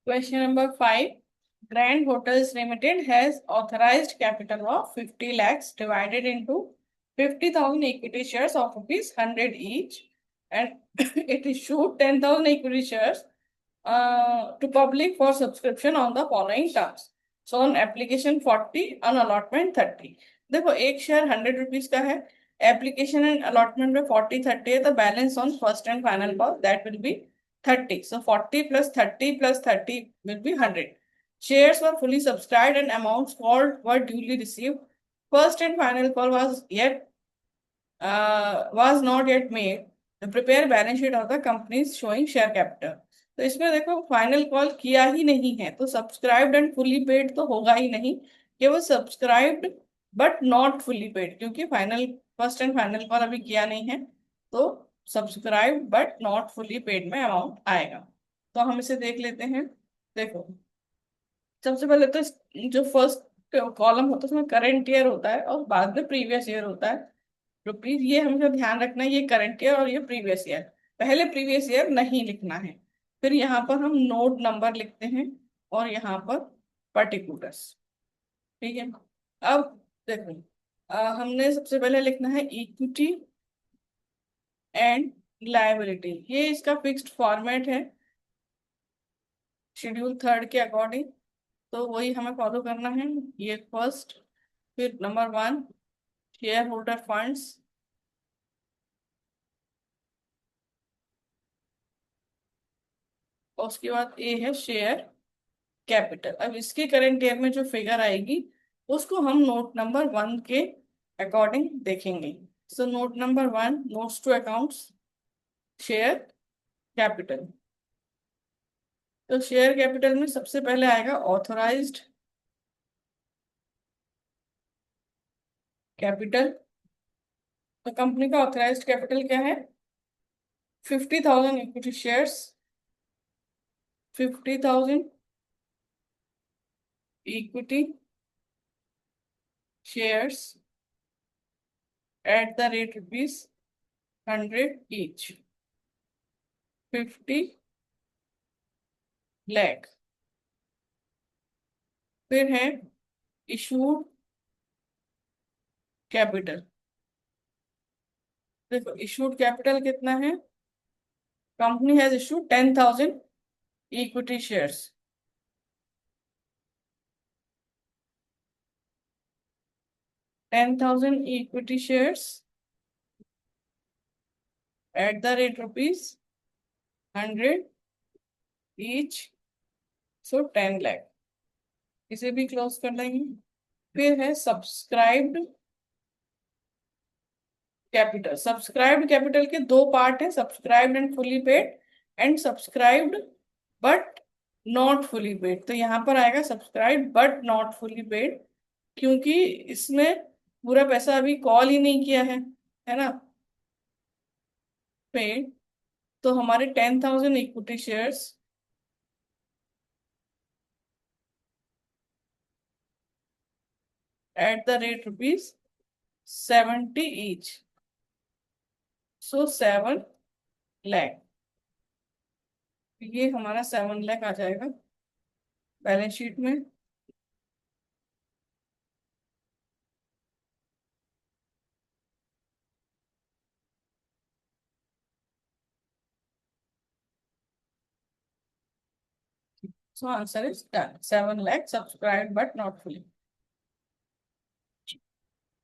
Question number 5. Grand Hotels Limited has authorized capital of 50 lakhs divided into 50,000 equity shares of rupees 100 each, and it issued 10,000 equity shares to public for subscription on the following terms. So on application 40, on allotment 30. देखो एक share 100 rupees का है, application and allotment में 40 30 है, तो balance on first and final call that will be 30. So 40 plus 30 plus 30 will be 100. Shares were fully subscribed and amounts called were duly received. First and final call was not yet made. The prepare balance sheet of the companies showing share capital. तो इसमें देखो final call किया ही नहीं है, तो subscribed and fully paid तो होगा ही नहीं, केवल subscribed but not fully paid, क्योंकि final first and final call अभी किया नहीं है, तो subscribe but not fully paid में अमाउंट आएगा. तो हम इसे देख लेते हैं. देखो सबसे पहले तो जो फर्स्ट कॉलम होता है उसमें करंट ईयर होता है और बाद में प्रीवियस ईयर होता है. रुपीज ये हमें ध्यान रखना है, ये करंट ईयर और ये प्रीवियस ईयर. पहले प्रीवियस ईयर नहीं लिखना है, फिर यहाँ पर हम नोट नंबर लिखते हैं और यहाँ पर पर्टिकुलर्स. ठीक है. अब देखो हमने सबसे पहले लिखना है इक्विटी एंड लायबिलिटी. ये इसका फिक्स्ड फॉर्मेट है शेड्यूल 3 के अकॉर्डिंग, तो वही हमें फॉलो करना है. ये फर्स्ट, फिर नंबर 1 शेयर होल्डर फंड्स, और उसके बाद ए है शेयर कैपिटल. अब इसके करंट ईयर में जो फिगर आएगी उसको हम नोट नंबर 1 के अकॉर्डिंग देखेंगे. So note number 1, notes to accounts, share capital. तो शेयर कैपिटल में सबसे पहले आएगा ऑथराइज्ड कैपिटल. तो कंपनी का ऑथराइज्ड कैपिटल क्या है? 50,000 equity shares, 50,000 equity shares at the rate rupees 100 each, 50 lakh. फिर है इशूड कैपिटल. देखो इशूड कैपिटल कितना है? Company has issued 10,000 equity shares. 10,000 equity shares at the rate rupees 100 each, so 10 lakh. इसे भी क्लोज कर लेंगे. फिर है सब्सक्राइब्ड कैपिटल. सब्सक्राइब्ड कैपिटल के दो पार्ट हैं, subscribed and fully paid and subscribed but not fully paid. तो यहाँ पर आएगा subscribed but not fully paid, क्योंकि इसमें पूरा पैसा अभी कॉल ही नहीं किया है ना, पेड. तो हमारे 10,000 equity shares at the rate rupees 70 each, so 7 lakh. ये हमारा 7 lakh आ जाएगा बैलेंस शीट में. So answer is done. 7 lakh subscribed but not fully.